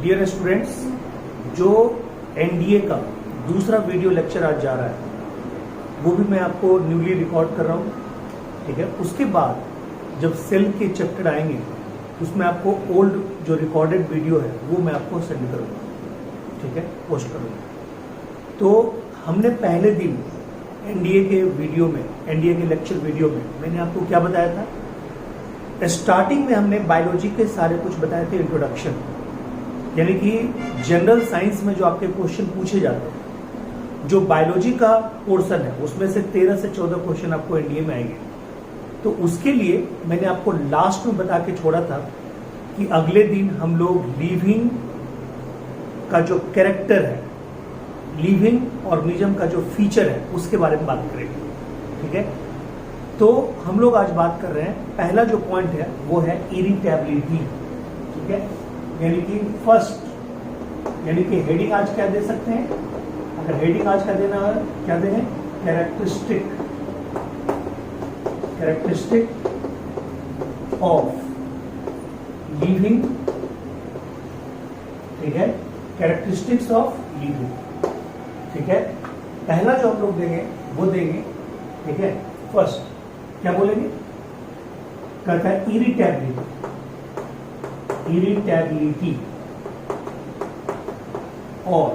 Dear students, जो NDA का दूसरा वीडियो लेक्चर आज जा रहा है वो भी मैं आपको न्यूली रिकॉर्ड कर रहा हूँ, ठीक है। उसके बाद जब सेल के चैप्टर आएंगे उसमें आपको ओल्ड जो रिकॉर्डेड वीडियो है वो मैं आपको सेंड करूँगा, ठीक है, पोस्ट करूँगा। तो हमने पहले दिन एनडीए के वीडियो में, एनडीए के लेक्चर वीडियो में मैंने आपको क्या बताया था। स्टार्टिंग में हमने बायोलॉजी के सारे कुछ बताए थे, इंट्रोडक्शन, यानी कि जनरल साइंस में जो आपके क्वेश्चन पूछे जाते हैं, जो बायोलॉजी का पोर्शन है उसमें से 13 से 14 क्वेश्चन आपको एनडीए में आएंगे। तो उसके लिए मैंने आपको लास्ट में बता के छोड़ा था कि अगले दिन हम लोग लिविंग का जो कैरेक्टर है, लिविंग ऑर्गेनिज्म का जो फीचर है उसके बारे में बात करेंगे, ठीक है। तो हम लोग आज बात कर रहे हैं, पहला जो पॉइंट है वो है इरिटेबिलिटी, ठीक है, यानी कि फर्स्ट, यानी कि हेडिंग आज क्या दे सकते हैं, अगर हेडिंग आज का देना है क्या दें, कैरेक्टरिस्टिक, कैरेक्टरिस्टिक ऑफ लिविंग, ठीक है, कैरेक्टरिस्टिक्स ऑफ लिविंग, ठीक है। पहला जो हम लोग देंगे वो देंगे, ठीक है, फर्स्ट क्या बोलेंगे, कहता है इरिटेबिलिटी, इरिटेबिलिटी और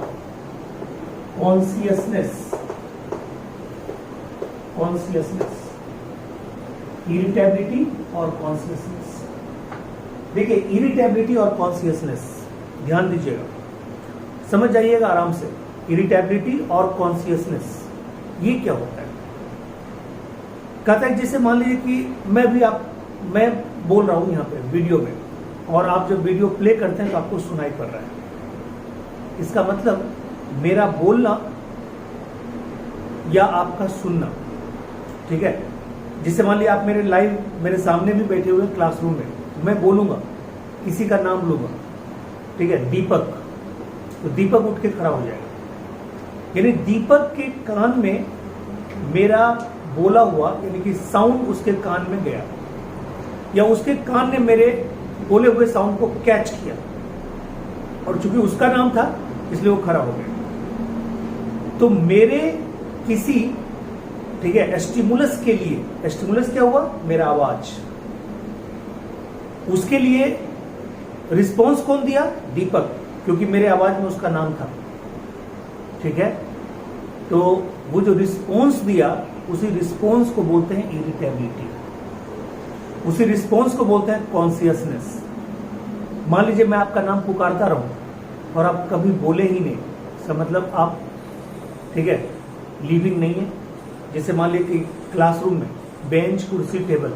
कॉन्शियसनेस, कॉन्शियसनेस, इरिटेबिलिटी और कॉन्शियसनेस। देखिए इरिटेबिलिटी और कॉन्शियसनेस ध्यान दीजिएगा, समझ जाइएगा आराम से। इरिटेबिलिटी और कॉन्शियसनेस ये क्या होता है। कहता है जैसे मान लीजिए कि मैं बोल रहा हूं यहां पे वीडियो में, और आप जब वीडियो प्ले करते हैं तो आपको सुनाई पड़ रहा है। इसका मतलब मेरा बोलना या आपका सुनना, ठीक है। जिससे मान लीजिए आप मेरे लाइव मेरे सामने भी बैठे हुए क्लासरूम में, मैं बोलूंगा, किसी का नाम लूंगा, ठीक है, दीपक, तो दीपक उठ के खड़ा हो जाएगा, यानी दीपक के कान में मेरा बोला हुआ यानी कि साउंड उसके कान में गया, या उसके कान ने मेरे बोले हुए साउंड को कैच किया, और चूंकि उसका नाम था इसलिए वो खड़ा हो गया। तो मेरे किसी, ठीक है, स्टिमुलस के लिए, स्टिमुलस क्या हुआ, मेरा आवाज, उसके लिए रिस्पॉन्स कौन दिया, दीपक, क्योंकि मेरे आवाज में उसका नाम था, ठीक है। तो वो जो रिस्पॉन्स दिया उसी रिस्पॉन्स को बोलते हैं इरिटेबिलिटी, उसी रिस्पॉन्स को बोलते हैं कॉन्शियसनेस। मान लीजिए मैं आपका नाम पुकारता रहूं और आप कभी बोले ही नहीं, इसका मतलब आप, ठीक है, लिविंग नहीं है। जैसे मान लीजिए कि क्लासरूम में बेंच, कुर्सी, टेबल,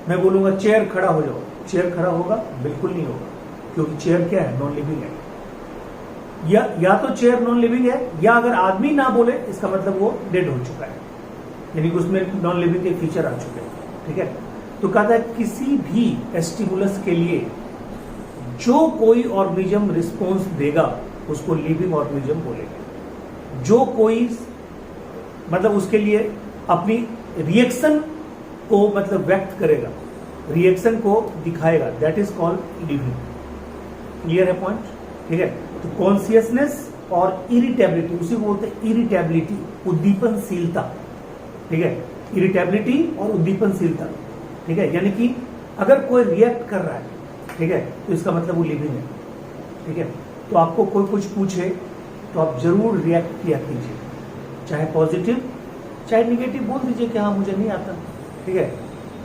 मैं बोलूंगा चेयर खड़ा हो जाओ, चेयर खड़ा होगा, बिल्कुल नहीं होगा, क्योंकि चेयर क्या है, नॉन लिविंग है। या तो चेयर नॉन लिविंग है, या अगर आदमी ना बोले इसका मतलब वो डेड हो चुका है, यानी कि उसमें नॉन लिविंग के फीचर आ चुके हैं, ठीक है। तो कहता है किसी भी स्टिमुलस के लिए जो कोई ऑर्गेनिज्म रिस्पॉन्स देगा उसको लिविंग ऑर्गेनिज्म बोलेंगे। जो कोई मतलब उसके लिए अपनी रिएक्शन को मतलब व्यक्त करेगा, रिएक्शन को दिखाएगा, that is called living. Clear है पॉइंट, ठीक है। तो कॉन्शियसनेस और इरिटेबिलिटी, उसी को बोलते हैं इरिटेबिलिटी, उद्दीपनशीलता, ठीक है, इरिटेबिलिटी और उद्दीपनशीलता, ठीक है। यानी कि अगर कोई रिएक्ट कर रहा है, ठीक है, तो इसका मतलब वो लिविंग है, ठीक है। तो आपको कोई कुछ पूछे तो आप जरूर रिएक्ट किया कीजिए, चाहे पॉजिटिव चाहे निगेटिव, बोल दीजिए कि हाँ मुझे नहीं आता, ठीक है।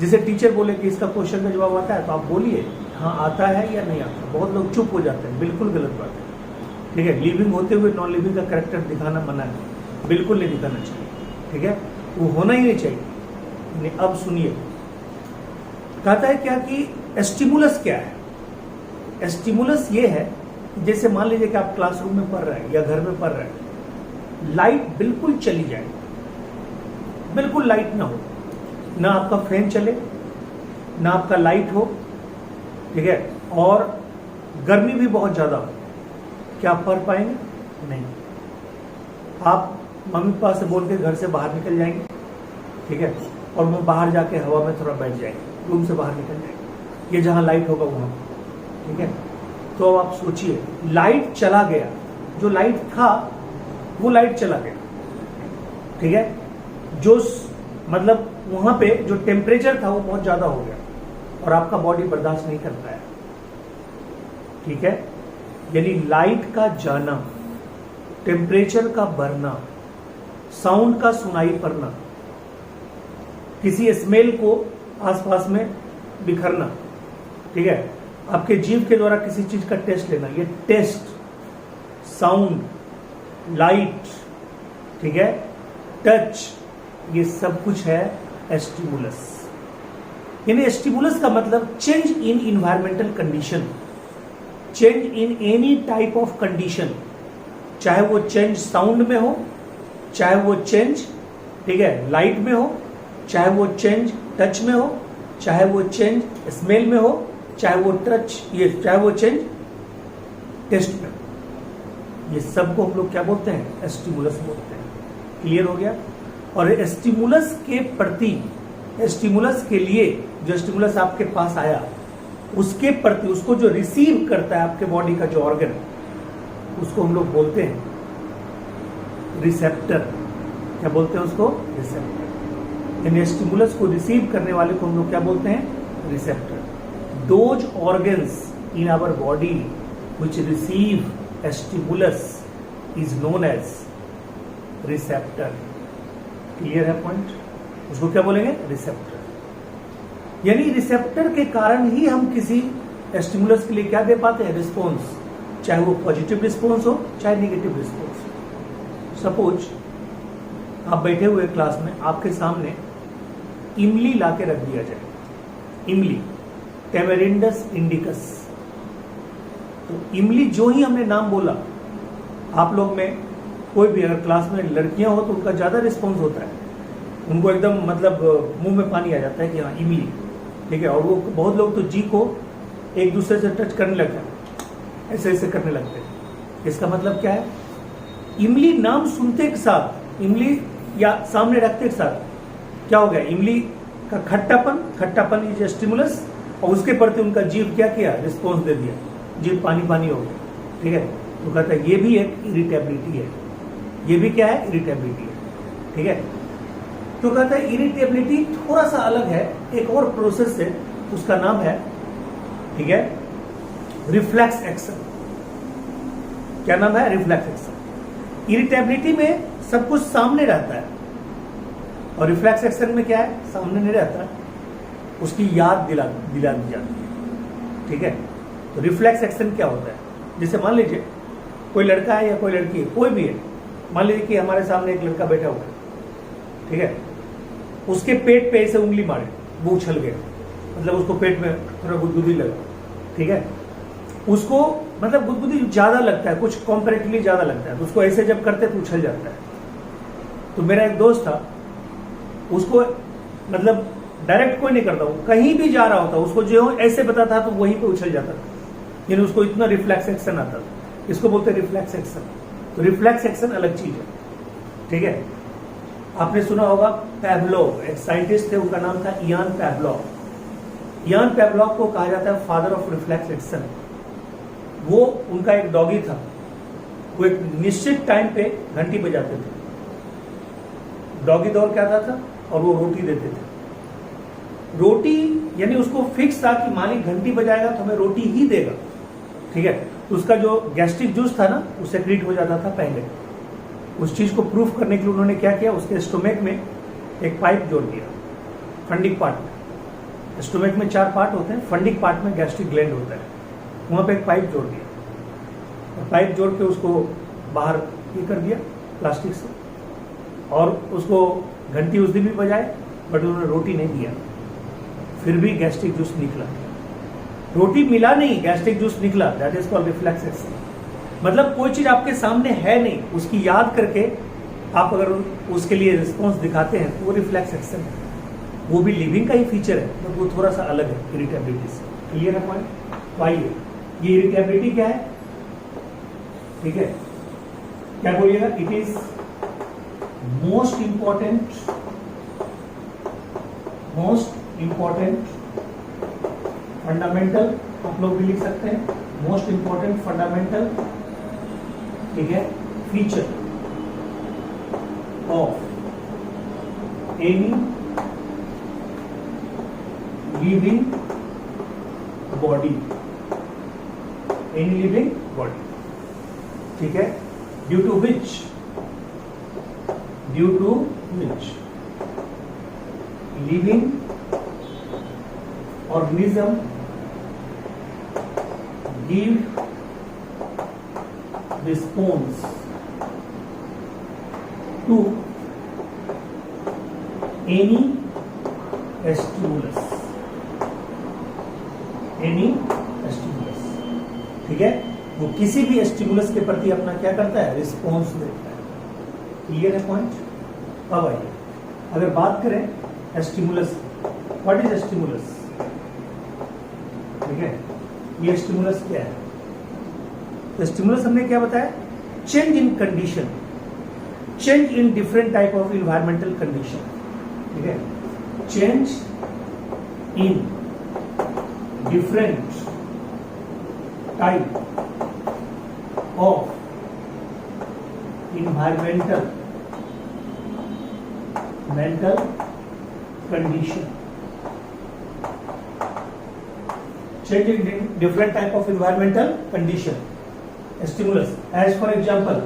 जैसे टीचर बोले कि इसका क्वेश्चन का जवाब आता है तो आप बोलिए हाँ आता है या नहीं आता। बहुत लोग चुप हो जाते हैं, बिल्कुल गलत बात है, ठीक है। लिविंग होते हुए नॉन लिविंग का कैरेक्टर दिखाना मना है, बिल्कुल नहीं दिखाना चाहिए, ठीक है, वो होना ही नहीं चाहिए। अब सुनिए, कहता है क्या कि स्टिमुलस क्या है। स्टिमुलस ये है, जैसे मान लीजिए कि आप क्लासरूम में पढ़ रहे हैं या घर में पढ़ रहे हैं, लाइट बिल्कुल चली जाए, बिल्कुल लाइट ना हो, ना आपका फैन चले, ना आपका लाइट हो, ठीक है, और गर्मी भी बहुत ज्यादा हो, क्या आप पढ़ पाएंगे, नहीं। आप मम्मी पापा से बोल के घर से बाहर निकल जाएंगे, ठीक है, और वो बाहर जाके हवा में थोड़ा बैठ जाएंगे, रूम से बाहर निकल जाएंगे, ये जहां लाइट होगा वहां, ठीक है। तो अब आप सोचिए, लाइट चला गया, जो लाइट था वो लाइट चला गया, ठीक है, जो मतलब वहां पे जो टेम्परेचर था वो बहुत ज्यादा हो गया और आपका बॉडी बर्दाश्त नहीं कर पाया, ठीक है। यानी लाइट का जाना, टेम्परेचर का बढ़ना, साउंड का सुनाई पड़ना, किसी स्मेल को आसपास में बिखरना, ठीक है, आपके जीभ के द्वारा किसी चीज का टेस्ट लेना, ये टेस्ट, साउंड, लाइट, ठीक है, टच, ये सब कुछ है स्टिमुलस। यानी स्टिमुलस का मतलब change in environmental condition, change in any type of condition, चाहे वो चेंज साउंड में हो, चाहे वो चेंज, ठीक है, लाइट में हो, चाहे वो चेंज टच में हो, चाहे वो चेंज स्मेल में हो, चाहे वो टच ये चाहे वो चेंज टेस्ट में, ये सबको हम लोग क्या बोलते हैं? स्टिमुलस बोलते हैं। क्लियर हो गया? और स्टिमुलस के प्रति, स्टिमुलस के लिए, जो स्टिमुलस आपके पास आया उसके प्रति, उसको जो रिसीव करता है आपके बॉडी का जो ऑर्गन, उसको हम लोग बोलते हैं रिसेप्टर। क्या बोलते हैं उसको? रिसेप्टर। यानी स्टिमुलस को रिसीव करने वाले को हम लोग क्या बोलते हैं? Receptor. Those organs in our body which receive stimulus is known as receptor. Clear है पॉइंट? उसको क्या बोलेंगे? रिसेप्टर। यानी रिसेप्टर के कारण ही हम किसी स्टिमुलस के लिए क्या दे पाते हैं? रिस्पॉन्स, चाहे वो पॉजिटिव रिस्पॉन्स हो चाहे नेगेटिव रिस्पॉन्स हो। सपोज आप बैठे हुए क्लास में, आपके सामने इमली ला के रख दिया जाए, इमली, टेमेरिंडस इंडिकस। तो इमली जो ही हमने नाम बोला, आप लोग में कोई भी अगर क्लास में लड़कियां हो तो उनका ज्यादा रिस्पॉन्स होता है, उनको एकदम मतलब मुंह में पानी आ जाता है कि हाँ इमली, ठीक है। और वो बहुत लोग तो जी को एक दूसरे से टच करने लगते हैं, ऐसे ऐसे करने लगते हैं। इसका मतलब क्या है? इमली नाम सुनते के साथ, इमली या सामने रखते के साथ क्या हो गया? इमली का खट्टापन, खट्टापन इज स्टिमुलस, और उसके प्रति उनका जीभ क्या किया? रिस्पॉन्स दे दिया, जीभ पानी पानी हो गया, ठीक है। तो कहता है ये भी एक इरिटेबिलिटी है, ये भी क्या है? इरिटेबिलिटी है, ठीक है। तो कहता है इरिटेबिलिटी थोड़ा सा अलग है, एक और प्रोसेस है, उसका नाम है, ठीक है, रिफ्लेक्स एक्शन। क्या नाम है? Reflex action. इरिटेबिलिटी में सब कुछ सामने रहता है और रिफ्लेक्स एक्शन में क्या है? सामने नहीं रहता, उसकी याद दिला दी जाती है, ठीक है। तो रिफ्लेक्स एक्शन क्या होता है? जैसे मान लीजिए कोई लड़का है या कोई लड़की है, कोई भी है, मान लीजिए कि हमारे सामने एक लड़का बैठा हुआ है, ठीक है, उसके पेट पे ऐसे उंगली मारे, वो उछल गया, मतलब उसको पेट में थोड़ा गुदगुदी लगा, ठीक है। उसको मतलब गुदगुदी ज्यादा लगता है, कुछ कंपैरेटिवली ज्यादा लगता है, तो उसको ऐसे जब करते तो उछल जाता है। तो मेरा एक दोस्त था, उसको मतलब डायरेक्ट कोई नहीं करता, वो कहीं भी जा रहा होता, उसको जो ऐसे बताता तो वहीं पे उछल जाता था, यानी उसको इतना रिफ्लेक्स एक्शन आता था। इसको बोलते हैं रिफ्लेक्स एक्शन। तो रिफ्लेक्स एक्शन अलग चीज है, ठीक है। आपने सुना होगा पैवलोव, एक साइंटिस्ट थे, उनका नाम था इयान पैवलोव। इयान पैवलोव को कहा जाता है फादर ऑफ रिफ्लेक्स एक्शन। वो उनका एक डॉगी था, वो एक निश्चित टाइम पे घंटी बजाते थे, डॉगी दौड़ के आता था और वो रोटी देते थे। रोटी यानी उसको फिक्स था कि मालिक घंटी बजाएगा तो हमें रोटी ही देगा, ठीक है। तो उसका जो गैस्ट्रिक जूस था ना, वो सेक्रेट हो जाता था पहले। उस चीज को प्रूफ करने के लिए उन्होंने क्या किया? उसके स्टोमक में एक पाइप जोड़ दिया, फंडिक पार्ट में। स्टोमक में 4 पार्ट होते हैं, फंडिक पार्ट में गैस्ट्रिक ग्लैंड होता है, वहां पे एक पाइप जोड़ दिया, और पाइप जोड़ के उसको बाहर ये कर दिया प्लास्टिक से, और उसको घंटी उस दिन भी बजाए, बट उन्होंने रोटी नहीं दिया, फिर भी गैस्ट्रिक जूस निकला। रोटी मिला नहीं, गैस्ट्रिक जूस निकला, that is called reflex action. मतलब कोई चीज आपके सामने है नहीं, उसकी याद करके आप अगर उसके लिए रिस्पॉन्स दिखाते हैं तो वो रिफ्लेक्स एक्शन है। वो भी लिविंग का ही फीचर है, बट वो थोड़ा सा अलग है इरिटेबिलिटी से। क्लियर है पॉइंट? तो आइए, ये इरिटेबिलिटी क्या है, ठीक है, क्या बोलिएगा? It is most important fundamental, आप लोग भी लिख सकते हैं, मोस्ट इंपॉर्टेंट फंडामेंटल, ठीक है, feature of any living body, any living body, ठीक है, due to which living organism give response to any stimulus, ठीक है, वो किसी भी स्टिमुलस के प्रति अपना क्या करता है, रिस्पॉन्स देता है। क्लियर है पॉइंट? अब आइए अगर बात करें स्टिमुलस, व्हाट इज स्टिमुलस, ठीक है, ये स्टिमुलस क्या है? तो स्टिमुलस हमने क्या बताया, change in condition, change in different type of environmental condition, ठीक है, change in different type of environmental mental condition, change in different type of environmental condition, stimulus as for example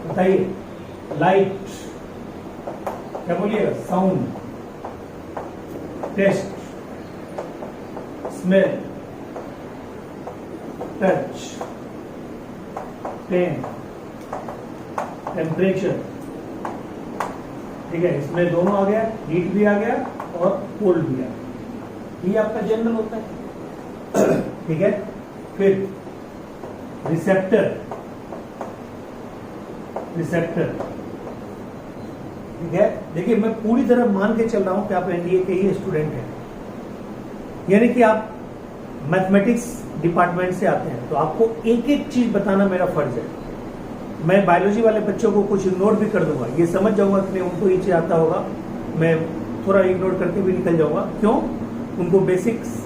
बताइए, light, क्या बोलिएगा, sound, taste, smell, touch, pain, temperature, ठीक है, इसमें दोनों आ गया, हीट भी आ गया और कोल्ड भी आ गया, ये आपका जनरल होता है, ठीक है। फिर रिसेप्टर, ठीक है, देखिए मैं पूरी तरह मान के चल रहा हूं कि आप एनडीए के ही स्टूडेंट हैं, यानी कि आप मैथमेटिक्स डिपार्टमेंट से आते हैं, तो आपको एक एक चीज बताना मेरा फर्ज है। मैं बायोलॉजी वाले बच्चों को कुछ इग्नोर भी कर दूंगा, ये समझ जाऊंगा कि नहीं उनको ये चीज आता होगा, मैं थोड़ा इग्नोर करके भी निकल जाऊंगा, क्यों, उनको बेसिक्स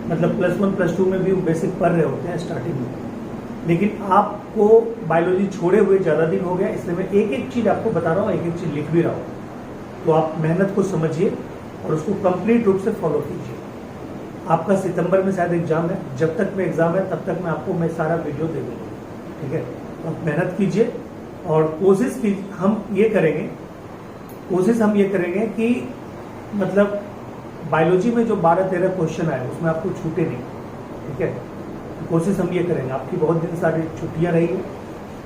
मतलब +1 +2 में भी बेसिक पढ़ रहे होते हैं स्टार्टिंग में, लेकिन आपको बायोलॉजी छोड़े हुए ज्यादा दिन हो गया, इसलिए मैं एक एक चीज आपको बता रहा हूँ, एक एक चीज लिख भी रहा हूँ, तो आप मेहनत को समझिए और उसको कंप्लीट रूप से फॉलो कीजिए। आपका सितंबर में शायद एग्जाम है, जब तक में एग्जाम है तब तक मैं सारा वीडियो दे दूंगा, ठीक है, आप मेहनत कीजिए और कोशिश हम ये करेंगे कि मतलब बायोलॉजी में जो 12-13 क्वेश्चन आए उसमें आपको छूटे नहीं, ठीक है, कोशिश हम ये करेंगे। आपकी बहुत दिन सारी छुट्टियां रही है,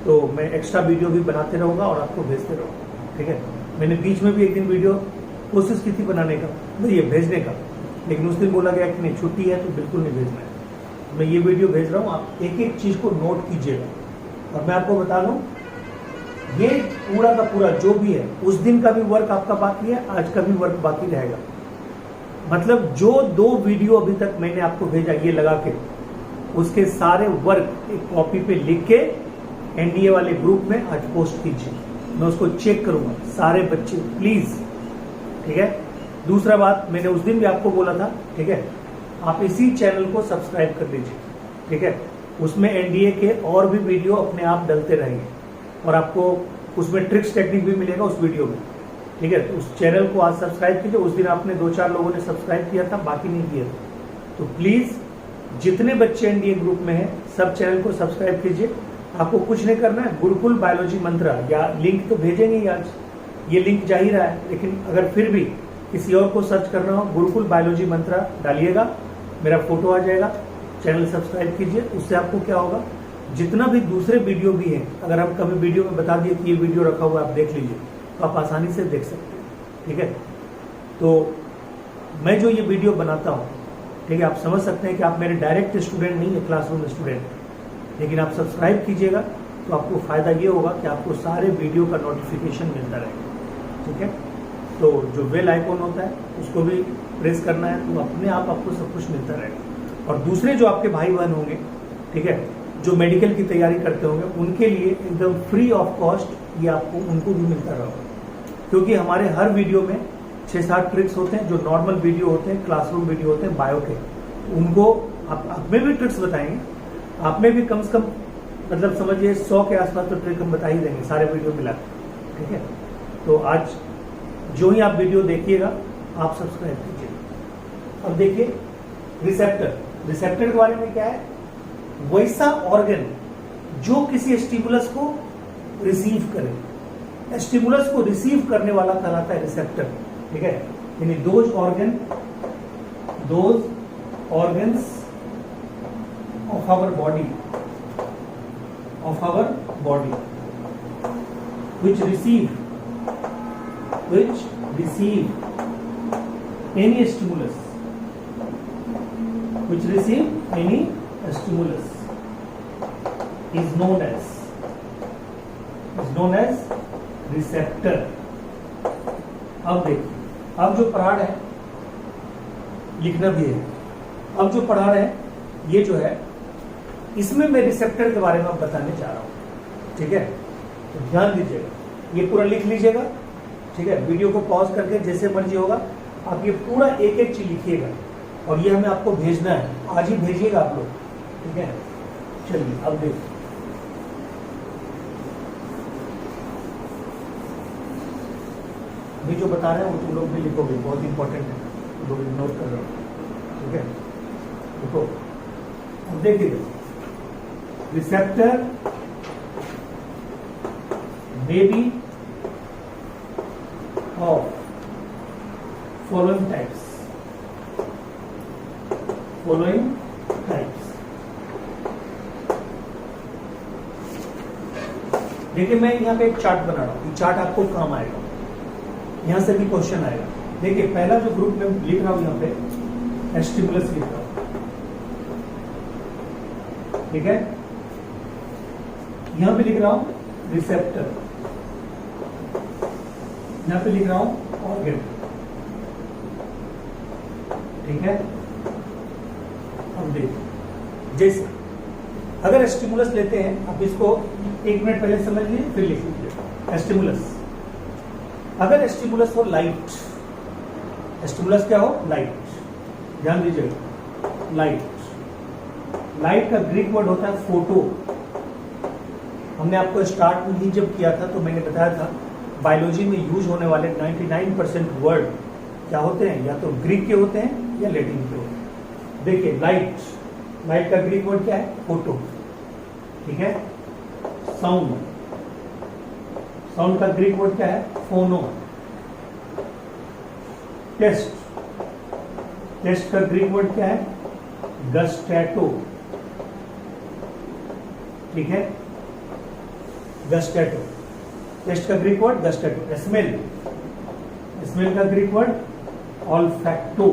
तो मैं एक्स्ट्रा वीडियो भी बनाते रहूंगा और आपको भेजते रहूंगा, ठीक है। मैंने बीच में भी एक दिन वीडियो कोशिश की थी बनाने का, नहीं ये भेजने का, लेकिन उस दिन बोला गया कि नहीं छुट्टी है तो बिल्कुल नहीं भेजना है। मैं ये वीडियो भेज रहा हूँ, आप एक एक चीज को नोट कीजिएगा। और मैं आपको बता दूं, ये पूरा का पूरा जो भी है, उस दिन का भी वर्क आपका बाकी है, आज का भी वर्क बाकी रहेगा। मतलब जो 2 वीडियो अभी तक मैंने आपको भेजा ये लगा के, उसके सारे वर्क एक कॉपी पे लिख के एनडीए वाले ग्रुप में आज पोस्ट कीजिए, मैं उसको चेक करूंगा, सारे बच्चे प्लीज, ठीक है। दूसरा बात, मैंने उस दिन भी आपको बोला था, ठीक है, आप इसी चैनल को सब्सक्राइब कर लीजिए, ठीक है, उसमें एनडीए के और भी वीडियो अपने आप डलते रहेंगे और आपको उसमें ट्रिक्स टेक्निक भी मिलेगा उस वीडियो में, ठीक है। तो उस चैनल को आज सब्सक्राइब कीजिए, उस दिन आपने 2-4 लोगों ने सब्सक्राइब किया था, बाकी नहीं किया था, तो प्लीज जितने बच्चे एनडीए ग्रुप में हैं सब चैनल को सब्सक्राइब कीजिए। आपको कुछ नहीं करना है, गुरुकुल बायोलॉजी मंत्रा, या लिंक तो भेजेंगे ही आज, ये लिंक जा ही रहा है, लेकिन अगर फिर भी किसी और को सर्च करना हो, गुरुकुल बायोलॉजी मंत्रा डालिएगा, मेरा फोटो आ जाएगा, चैनल सब्सक्राइब कीजिए। उससे आपको क्या होगा, जितना भी दूसरे वीडियो भी हैं, अगर हम कभी वीडियो में बता दिए कि ये वीडियो रखा हुआ है आप देख लीजिए, तो आप आसानी से देख सकते हैं, ठीक है। तो मैं जो ये वीडियो बनाता हूँ, ठीक है, आप समझ सकते हैं कि आप मेरे डायरेक्ट स्टूडेंट नहीं है, क्लासरूम स्टूडेंट, लेकिन आप सब्सक्राइब कीजिएगा तो आपको फायदा ये होगा कि आपको सारे वीडियो का नोटिफिकेशन मिलता रहेगा, ठीक है। तो जो बेल आइकॉन होता है उसको भी प्रेस करना है, तो अपने आप आपको सब कुछ मिलता रहेगा। और दूसरे जो आपके भाई बहन होंगे, ठीक है, जो मेडिकल की तैयारी करते होंगे, उनके लिए एकदम फ्री ऑफ कॉस्ट ये आपको उनको भी मिलता रहेगा, क्योंकि हमारे हर वीडियो में 6-7 ट्रिक्स होते हैं जो नॉर्मल वीडियो होते हैं, क्लासरूम वीडियो होते हैं बायो के, उनको आप में भी ट्रिक्स बताएंगे, आप में भी कम से कम मतलब समझिए 100 के आसपास तो ट्रिक हम बता ही देंगे सारे वीडियो मिला के, ठीक है। तो आज जो ही आप वीडियो देखिएगा आप सब्सक्राइब कीजिएगा। अब देखिए रिसेप्टर, रिसेप्टर के बारे में क्या है, वैसा ऑर्गन जो किसी स्टिमुलस को रिसीव करे, स्टिमुलस को रिसीव करने वाला कहलाता है रिसेप्टर, ठीक है। यानी those organs of our body which receive any stimulus, is known as receptor। अब देखिए, अब जो पढ़ा है लिखना भी है, अब जो पढ़ा है ये जो है इसमें मैं रिसेप्टर के बारे में बताने जा रहा हूं, ठीक है। तो ध्यान दीजिएगा, ये पूरा लिख लीजिएगा, ठीक है। वीडियो को पॉज करके जैसे मर्जी होगा आप ये पूरा एक एक चीज लिखिएगा और ये हमें आपको भेजना है, आज ही भेजिएगा आप लोग, ठीक है। चलिए अब देखिए, अभी जो बता रहे हैं वो तुम लोग भी लिखोगे, बहुत इंपॉर्टेंट है, तुम लोग इग्नोर कर रहे हो, ठीक है। देखो अब देखिए, receptor may be of following types। देखिए मैं यहाँ पे एक चार्ट बना रहा हूँ, ये चार्ट आपको काम आएगा, यहां से भी क्वेश्चन आएगा। देखिए पहला जो ग्रुप में लिख रहा हूं यहाँ पे स्टिमुलस लिख रहा हूं, ठीक है। यहां पे लिख रहा हूं रिसेप्टर, यहां पे लिख रहा हूं ऑर्गन, ठीक है। अब देखिए, जैसे अगर स्टिमुलस लेते हैं, आप इसको 1 मिनट पहले समझ लीजिए फिर लिख लीजिए। स्टिमुलस, अगर स्टिमुलस हो लाइट, स्टिमुलस क्या हो, लाइट, ध्यान दीजिएगा, लाइट का ग्रीक वर्ड होता है फोटो। हमने आपको स्टार्ट में ही जब किया था तो मैंने बताया था बायोलॉजी में यूज होने वाले 99% वर्ड क्या होते हैं, या तो ग्रीक के होते हैं या लैटिन के होते हैं। देखिए लाइट का ग्रीक वर्ड क्या है, फोटो, ठीक है। साउंड का ग्रीक वर्ड क्या है, फोनो। टेस्ट का ग्रीक वर्ड क्या है, गस्टैटो, ठीक है, गस्टैटो। टेस्ट का ग्रीक वर्ड गस्टैटो। स्मेल का ग्रीक वर्ड ऑल्फैक्टो।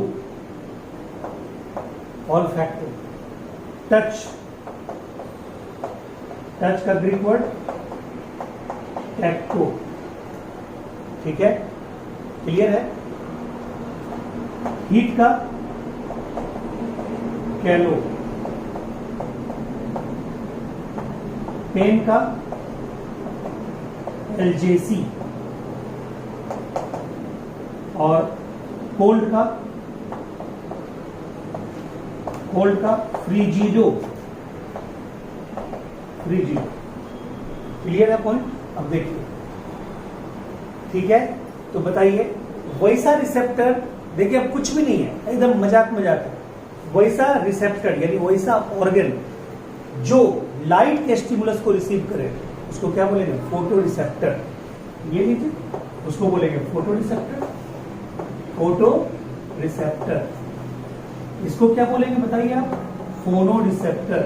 टच का ग्रीक वर्ड टैक्टो, ठीक है, क्लियर है। हीट का कैलो, पेन का एलजेसी और कोल्ड का फ्रीजीडो। क्लियर है पॉइंट। अब देखिए, ठीक है, तो बताइए वैसा रिसेप्टर, देखिए अब कुछ भी नहीं है, एकदम मजाक है, वैसा रिसेप्टर यानी वैसा ऑर्गन जो लाइट के स्टिमुलस को रिसीव करे उसको क्या बोलेंगे, फोटो रिसेप्टर। ये लीजिए, उसको बोलेंगे फोटो रिसेप्टर। इसको क्या बोलेंगे बताइए आप, फोनो रिसेप्टर।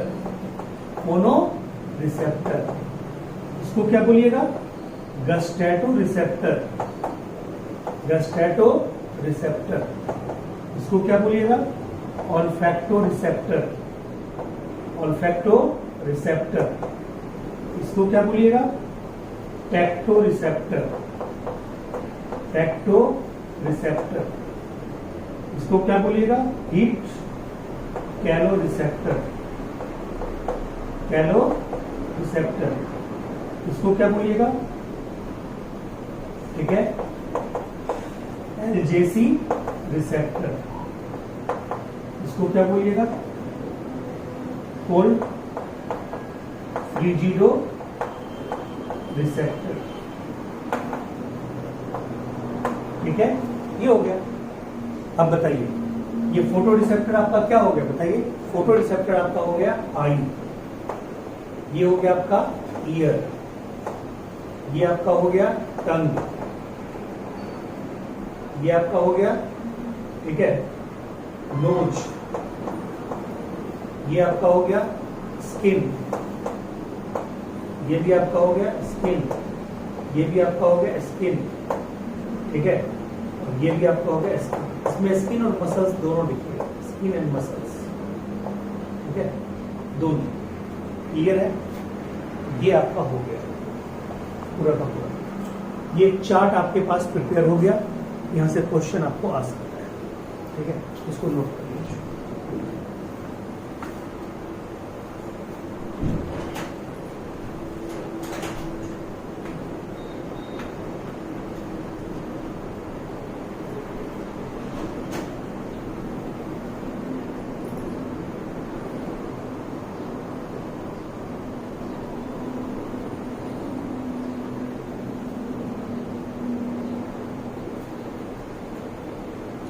इसको क्या बोलिएगा, गस्टैटो रिसेप्टर। इसको क्या बोलिएगा, ऑल्फैक्टो रिसेप्टर। इसको क्या बोलिएगा, टैक्टो रिसेप्टर। इसको क्या बोलिएगा, हीट कैलो रिसेप्टर। इसको क्या बोलिएगा, ठीक है, एलजेसी रिसेप्टर। इसको क्या बोलिएगा, कोल्ड रिजिडो रिसेप्टर। ठीक है, ये हो गया। अब बताइए ये फोटो रिसेप्टर आपका क्या हो गया, बताइए। फोटो रिसेप्टर आपका हो गया आई, ये हो गया आपका ईयर, ये आपका हो गया टंग, ये आपका हो गया, ठीक है, नोज, ये आपका हो गया स्किन, ये भी आपका हो गया स्किन, ये भी आपका हो गया स्किन, ठीक है, और ये भी आपका हो गया स्किन। इसमें स्किन और मसल्स दोनों लिखिए, स्किन एंड मसल्स, ठीक है, दोनों। क्लियर है, ये आपका हो गया पूरा का पूरा। ये चार्ट आपके पास प्रिपेयर हो गया, यहां से क्वेश्चन आपको आ सकता है, ठीक है, इसको नोट कर लीजिए।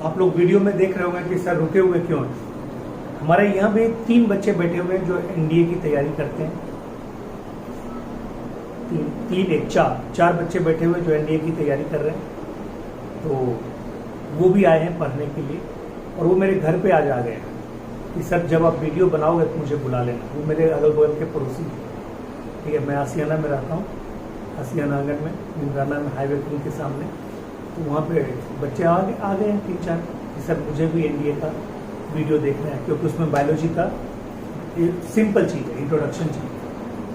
आप लोग वीडियो में देख रहे होंगे कि सर रुके हुए क्यों हैं। हमारे यहाँ भी 3 बच्चे बैठे हुए हैं जो एनडीए की तैयारी करते हैं। 4 बच्चे बैठे हुए जो एनडीए की तैयारी कर रहे हैं, तो वो भी आए हैं पढ़ने के लिए, और वो मेरे घर पे आज आ गए हैं कि सर जब आप वीडियो बनाओगे तो मुझे बुला लेना। वो मेरे अगल बगल के पड़ोसी हैं, ठीक है। मैं आसियाना में रहता हूँ, आसियाना आंगन में, निमराना में, हाईवे पुल के सामने। तो वहाँ पे बच्चे आ गए हैं 3-4 कि सर मुझे भी एनडीए का वीडियो देखना है, क्योंकि उसमें बायोलॉजी का सिंपल चीज़ है, इंट्रोडक्शन चीज़ है,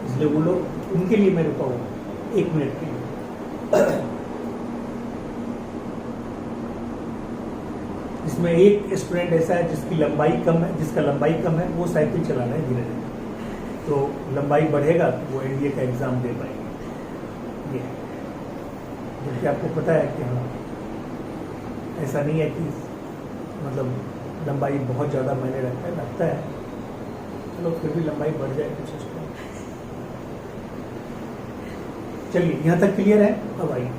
इसलिए वो लोग, उनके लिए मैं रुका हूँ 1 मिनट के लिए। इसमें एक स्टूडेंट ऐसा है जिसकी लंबाई कम है, जिसका लंबाई कम है, वो साइकिल चलाना है धीरे धीरे, तो लंबाई बढ़ेगा तो वो एनडीए का एग्जाम दे पाएंगे। ये क्योंकि आपको पता है कि हाँ, ऐसा नहीं है कि मतलब लंबाई बहुत ज़्यादा मायने लगता है, चलो फिर भी लंबाई बढ़ जाए कुछ उसको। चलिए यहाँ तक क्लियर है। अब आइए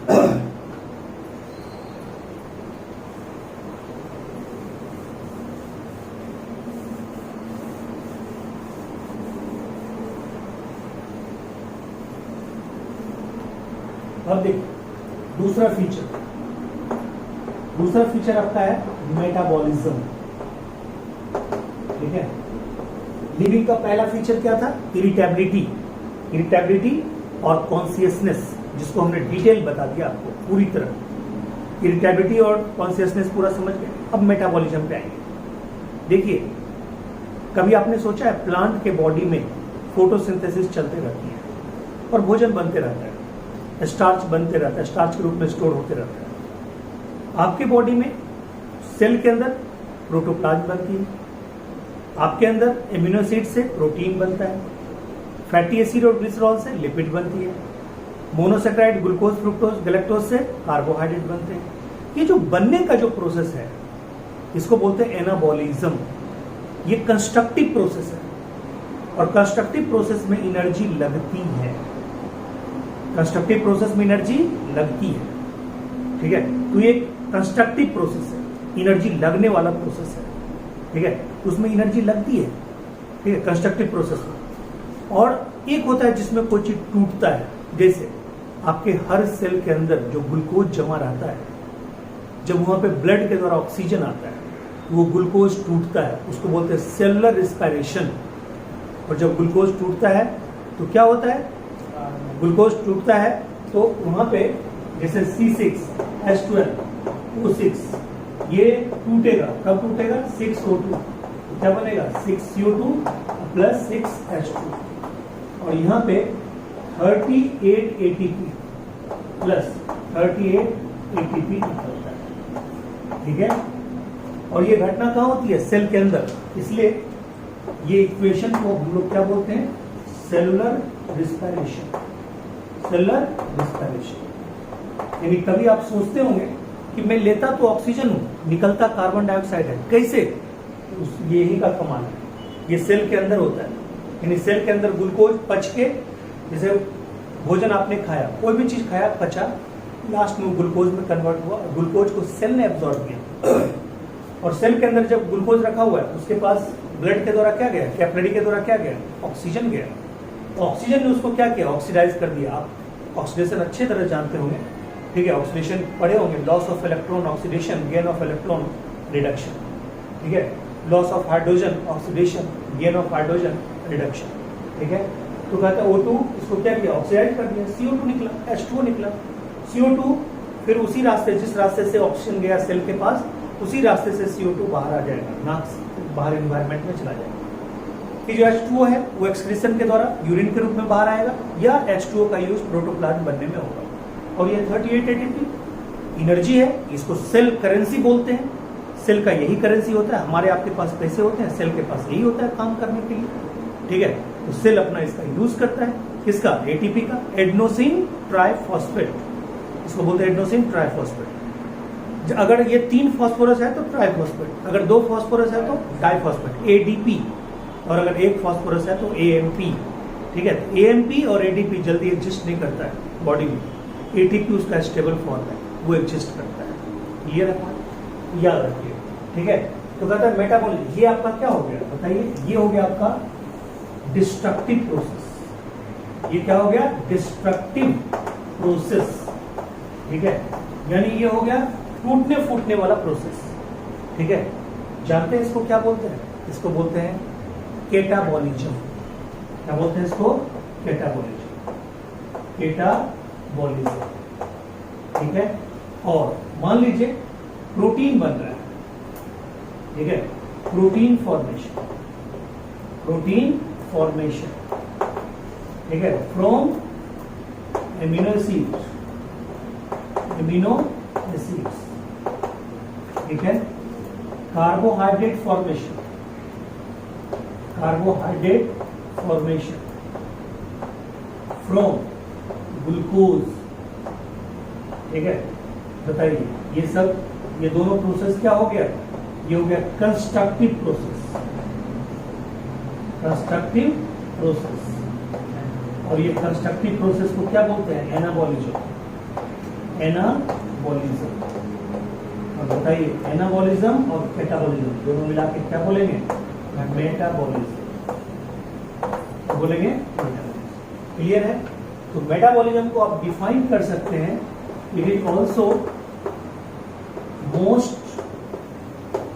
अब देखिए दूसरा फीचर आपका है मेटाबॉलिज्म, ठीक है। लिविंग का पहला फीचर क्या था, इरिटेबिलिटी और कॉन्शियसनेस, जिसको हमने डिटेल बता दिया आपको पूरी तरह। इरिटेबिलिटी और कॉन्शियसनेस पूरा समझ गए। अब मेटाबॉलिज्म पे आएंगे। देखिए कभी आपने सोचा है प्लांट के बॉडी में फोटोसिंथेसिस चलते रहती है और भोजन बनते रहता है, स्टार्च बनते रहता है, स्टार्च के रूप में स्टोर होते रहता है। आपके बॉडी में सेल के अंदर प्रोटोप्लाज्म बनती है, आपके अंदर एमिनो एसिड से प्रोटीन बनता है, फैटी एसिड और ग्लिसरॉल से लिपिड बनती है, मोनोसेक्राइड ग्लूकोज फ्रुक्टोज गैलेक्टोज से कार्बोहाइड्रेट बनते हैं। ये जो बनने का जो प्रोसेस है इसको बोलते हैं एनाबॉलिज्म। ये कंस्ट्रक्टिव प्रोसेस है, और कंस्ट्रक्टिव प्रोसेस में एनर्जी लगती है, कंस्ट्रक्टिव प्रोसेस में एनर्जी लगती है, ठीक है। तो ये कंस्ट्रक्टिव प्रोसेस है, एनर्जी लगने वाला प्रोसेस है, ठीक है, उसमें एनर्जी लगती है, ठीक है, कंस्ट्रक्टिव प्रोसेस में। और एक होता है जिसमें कोई चीज टूटता है, जैसे आपके हर सेल के अंदर जो ग्लूकोज जमा रहता है, जब वहां पे ब्लड के द्वारा ऑक्सीजन आता है वो ग्लूकोज टूटता है, उसको बोलते हैं सेलुलर रिस्पायरेशन। और जब ग्लूकोज टूटता है तो क्या होता है, ग्लूकोज टूटता है तो वहां पे जैसे C6H12O6 ये टूटेगा, कब टूटेगा, 6O2, क्या बनेगा 6CO2 प्लस 6H2, और यहाँ पे 38 ATP प्लस 38 ATP निकलता है, ठीक है। और ये घटना कहाँ होती है, सेल के अंदर, इसलिए ये इक्वेशन को हम लोग क्या बोलते हैं, सेलुलर रिस्पायरेशन। सेलुलर रिस्पायरेशन यानी कभी आप सोचते होंगे कि मैं लेता तो ऑक्सीजन हूं, निकलता कार्बन डाइऑक्साइड है, कैसे, यही का कमाल है। ये सेल के अंदर होता है, यानी सेल के अंदर ग्लूकोज पच के जैसे भोजन आपने खाया, कोई भी चीज खाया, पचा, लास्ट में ग्लूकोज में कन्वर्ट हुआ, ग्लूकोज को सेल ने एब्जॉर्ब किया और सेल के अंदर जब ग्लूकोज रखा हुआ है उसके पास ब्लड के द्वारा क्या गया, कैपिलरी के द्वारा क्या गया, ऑक्सीजन गया। तो ऑक्सीजन ने उसको क्या किया, ऑक्सीडाइज कर दिया। आप ऑक्सीडेशन अच्छे तरह जानते होंगे, ठीक है, ऑक्सीडेशन पढ़े होंगे, loss of electron oxidation, gain of electron reduction, ठीक है, loss of hydrogen oxidation, gain of hydrogen reduction, ठीक है। तो कहते हैं O2 इसको क्या किया, ऑक्सीडाइज कर दिया, CO2 निकला, H2O निकला। CO2 फिर उसी रास्ते, जिस रास्ते से ऑक्सीजन गया सेल के पास, उसी रास्ते से CO2 बाहर आ जाएगा, नाक से बाहर एनवायरमेंट में चला जाएगा। कि जो H2O है वो एक्सक्रीशन के द्वारा यूरिन के रूप में बाहर आएगा या H2O का यूज प्रोटोप्लाज्म बनने में होगा। और ये 38 ATP एनर्जी है, इसको सेल करेंसी बोलते हैं। सेल का यही करेंसी होता है, हमारे आपके पास पैसे होते हैं, सेल के पास यही होता है काम करने के लिए, ठीक है। तो सेल अपना इसका यूज करता है, किसका, एटीपी का, एडेनोसिन ट्राइफॉस्फेट, इसको बोलते हैं एडेनोसिन ट्राइफॉस्फेट। अगर ये 3 फास्फोरस है तो ट्राइफॉस्फेट, अगर 2 फास्फोरस है तो डाइफॉस्फेट, एडीपी, और अगर 1 फास्फोरस है तो एएमपी, ठीक है। एएमपी और एडीपी जल्दी एग्जिस्ट नहीं करता है बॉडी में, एटीपी उसका स्टेबल फॉर्म है, वो एग्जिस्ट करता है। क्लियर है, याद रखिए, ठीक है। तो कहता है मेटाबॉलिज्म, ये आपका क्या हो गया बताइए, ये हो गया आपका डिस्ट्रक्टिव प्रोसेस। ये क्या हो गया, डिस्ट्रक्टिव प्रोसेस, ठीक है, यानी ये हो गया टूटने फूटने वाला प्रोसेस, ठीक है। जानते हैं इसको क्या बोलते हैं, इसको बोलते हैं कैटाबॉलिज्म। क्या बोलते हैं इसको, कैटाबॉलिज्म, कैटाबॉलिज्म, ठीक है। और मान लीजिए प्रोटीन बन रहा है, ठीक है, प्रोटीन फॉर्मेशन, प्रोटीन फॉर्मेशन, ठीक है, from amino acids, amino acids, ठीक है। Carbohydrate formation, carbohydrate formation from glucose, ठीक है। बताइए ये सब, ये दोनों प्रोसेस क्या हो गया, ये हो गया कंस्ट्रक्टिव प्रोसेस, कंस्ट्रक्टिव प्रोसेस। और ये कंस्ट्रक्टिव प्रोसेस को क्या बोलते हैं, एनाबॉलिज्म, एनाबॉलिज्म। और बताइए एनाबॉलिज्म और कैटाबॉलिज्म दोनों मिला के क्या बोलेंगे, मेटाबॉलिज्म, बोलेंगे मेटाबॉलिज्म। क्लियर है। तो मेटाबॉलिज्म को आप डिफाइन कर सकते हैं, it is also most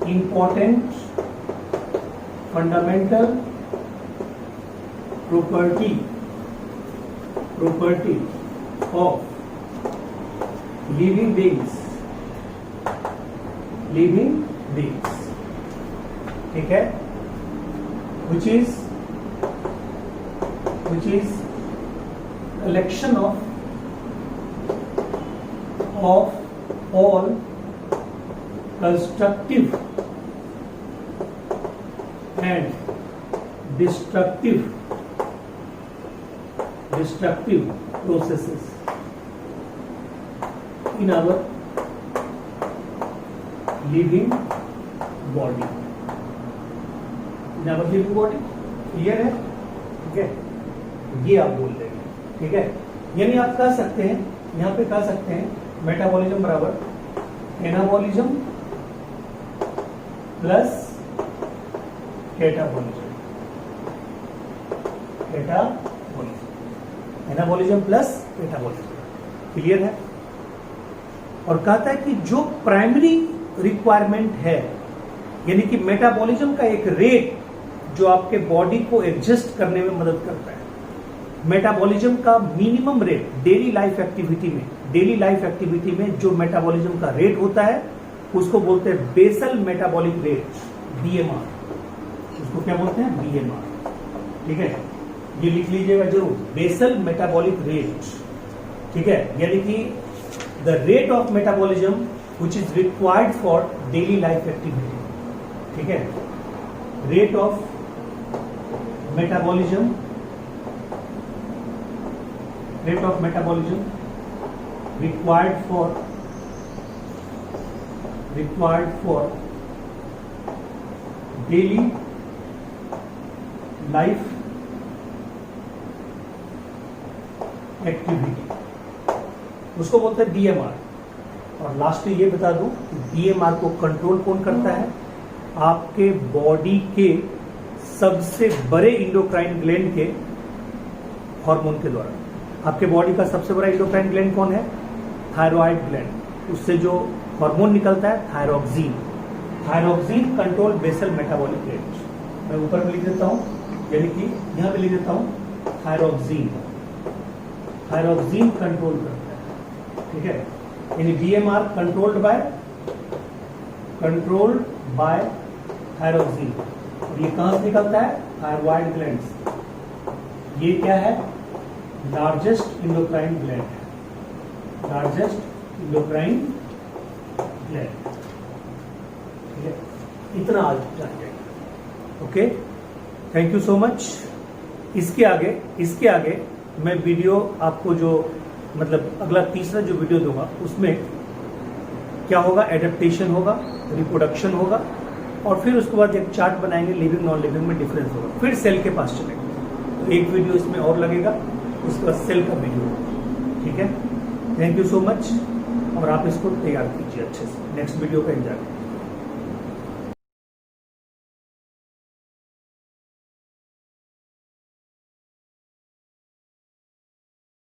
important fundamental property of living beings, ठीक है, which is collection of all constructive and destructive processes in our living body, clear है, ठीक है। ये आप बोल देंगे, ठीक है। यानी आप कह सकते हैं, यहां पे कह सकते हैं मेटाबॉलिज्म बराबर anabolism plus catabolism, anabolism plus catabolism, clear है। और कहता है कि जो प्राइमरी रिक्वायरमेंट है, यानी कि मेटाबॉलिज्म का एक रेट जो आपके बॉडी को एडजस्ट करने में मदद करता है। मेटाबॉलिज्म का minimum rate daily life activity में जो मेटाबॉलिज्म का रेट होता है उसको बोलते हैं बेसल मेटाबॉलिक रेट, BMR। उसको क्या बोलते हैं, BMR, ठीक है। ये लिख लीजिएगा जरूर, बेसल मेटाबॉलिक रेट, ठीक है। यानी कि the rate of metabolism which is required for daily life activity, ठीक है। Rate of metabolism required for daily life activity, उसको बोलते हैं बीएमआर। और लास्ट में ये बता दूं कि बीएमआर को कंट्रोल कौन करता है? आपके बॉडी के सबसे बड़े इंडोक्राइन ग्लैंड के हार्मोन के द्वारा। आपके बॉडी का सबसे बड़ा इंडोक्राइन ग्लैंड कौन है? Thyroid gland. उससे जो हार्मोन निकलता है thyroxine. Thyroxine control basal metabolic rate. मैं ऊपर में लिख देता हूं, यानी कि यहां पे लिख देता हूं थायरोक्सिन। थायरोक्सिन कंट्रोल करता है, ठीक है। यानी बीएमआर कंट्रोल्ड बाय थायरोक्सिन। और ये कहां से निकलता है? थायराइड ग्लैंड से। ये क्या है? लार्जेस्ट इंडोक्राइन ग्लैंड है, लार्जेस्ट इंडोक्राइन ग्लैंड, ठीक है। इतना आज जान जाएगा। Okay, thank you so much. इसके आगे मैं वीडियो आपको जो मतलब अगला तीसरा जो वीडियो दूंगा उसमें क्या होगा, एडेप्टेशन होगा, रिप्रोडक्शन होगा, और फिर उसके बाद एक चार्ट बनाएंगे लिविंग नॉन लिविंग में डिफरेंस होगा, फिर सेल के पास चलेंगे। तो एक वीडियो इसमें और लगेगा, उसके बाद सेल का वीडियो, ठीक है। थैंक यू सो मच, और आप इसको तैयार कीजिए अच्छे से। नेक्स्ट वीडियो का इंतजार करिए।